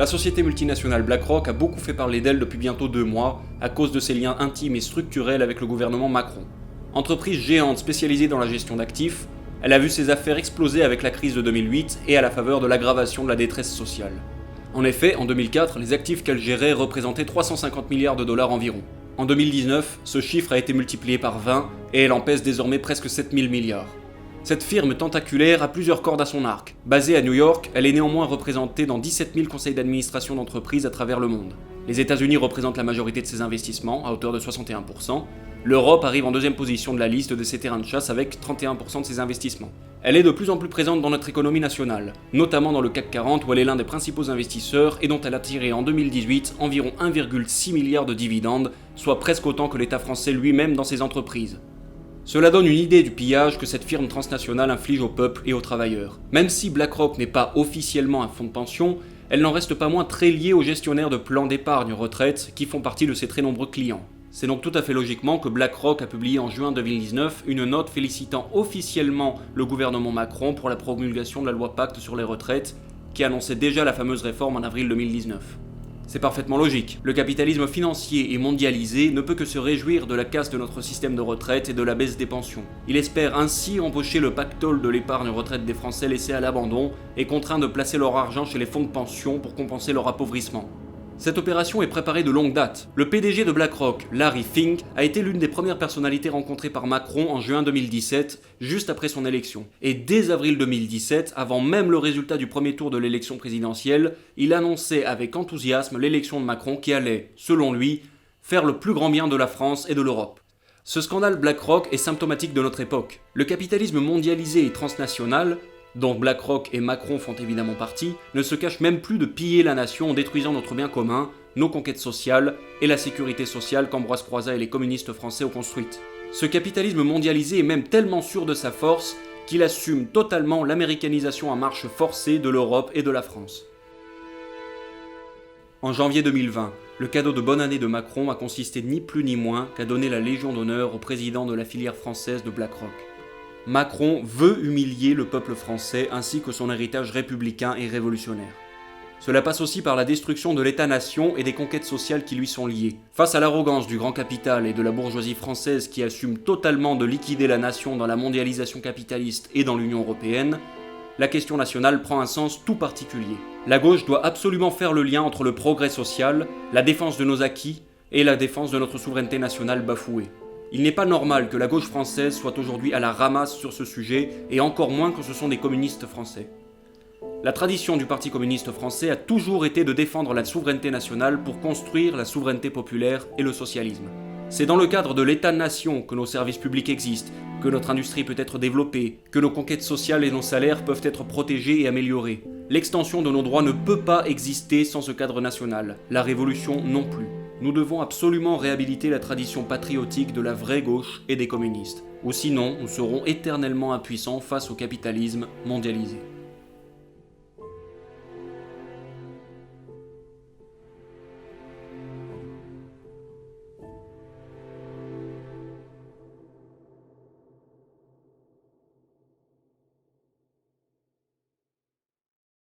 La société multinationale BlackRock a beaucoup fait parler d'elle depuis bientôt 2 mois, à cause de ses liens intimes et structurels avec le gouvernement Macron. Entreprise géante spécialisée dans la gestion d'actifs, elle a vu ses affaires exploser avec la crise de 2008 et à la faveur de l'aggravation de la détresse sociale. En effet, en 2004, les actifs qu'elle gérait représentaient 350 milliards de dollars environ. En 2019, ce chiffre a été multiplié par 20 et elle en pèse désormais presque 7000 milliards. Cette firme tentaculaire a plusieurs cordes à son arc. Basée à New York, elle est néanmoins représentée dans 17 000 conseils d'administration d'entreprises à travers le monde. Les États-Unis représentent la majorité de ses investissements, à hauteur de 61%. L'Europe arrive en deuxième position de la liste de ses terrains de chasse avec 31% de ses investissements. Elle est de plus en plus présente dans notre économie nationale, notamment dans le CAC 40 où elle est l'un des principaux investisseurs et dont elle a tiré en 2018 environ 1,6 milliard de dividendes, soit presque autant que l'État français lui-même dans ses entreprises. Cela donne une idée du pillage que cette firme transnationale inflige au peuple et aux travailleurs. Même si BlackRock n'est pas officiellement un fonds de pension, elle n'en reste pas moins très liée aux gestionnaires de plans d'épargne retraite qui font partie de ses très nombreux clients. C'est donc tout à fait logiquement que BlackRock a publié en juin 2019 une note félicitant officiellement le gouvernement Macron pour la promulgation de la loi Pacte sur les retraites, qui annonçait déjà la fameuse réforme en avril 2019. C'est parfaitement logique. Le capitalisme financier et mondialisé ne peut que se réjouir de la casse de notre système de retraite et de la baisse des pensions. Il espère ainsi empocher le pactole de l'épargne retraite des Français laissés à l'abandon et contraints de placer leur argent chez les fonds de pension pour compenser leur appauvrissement. Cette opération est préparée de longue date. Le PDG de BlackRock, Larry Fink, a été l'une des premières personnalités rencontrées par Macron en juin 2017, juste après son élection. Et dès avril 2017, avant même le résultat du premier tour de l'élection présidentielle, il annonçait avec enthousiasme l'élection de Macron qui allait, selon lui, faire le plus grand bien de la France et de l'Europe. Ce scandale BlackRock est symptomatique de notre époque. Le capitalisme mondialisé et transnational, dont BlackRock et Macron font évidemment partie, ne se cache même plus de piller la nation en détruisant notre bien commun, nos conquêtes sociales et la sécurité sociale qu'Ambroise Croizat et les communistes français ont construite. Ce capitalisme mondialisé est même tellement sûr de sa force qu'il assume totalement l'américanisation à marche forcée de l'Europe et de la France. En janvier 2020, le cadeau de bonne année de Macron a consisté ni plus ni moins qu'à donner la Légion d'honneur au président de la filière française de BlackRock. Macron veut humilier le peuple français ainsi que son héritage républicain et révolutionnaire. Cela passe aussi par la destruction de l'État-nation et des conquêtes sociales qui lui sont liées. Face à l'arrogance du grand capital et de la bourgeoisie française qui assume totalement de liquider la nation dans la mondialisation capitaliste et dans l'Union européenne, la question nationale prend un sens tout particulier. La gauche doit absolument faire le lien entre le progrès social, la défense de nos acquis et la défense de notre souveraineté nationale bafouée. Il n'est pas normal que la gauche française soit aujourd'hui à la ramasse sur ce sujet, et encore moins que ce sont des communistes français. La tradition du Parti communiste français a toujours été de défendre la souveraineté nationale pour construire la souveraineté populaire et le socialisme. C'est dans le cadre de l'État-nation que nos services publics existent, que notre industrie peut être développée, que nos conquêtes sociales et nos salaires peuvent être protégés et améliorés. L'extension de nos droits ne peut pas exister sans ce cadre national, la révolution non plus. Nous devons absolument réhabiliter la tradition patriotique de la vraie gauche et des communistes, ou sinon nous serons éternellement impuissants face au capitalisme mondialisé.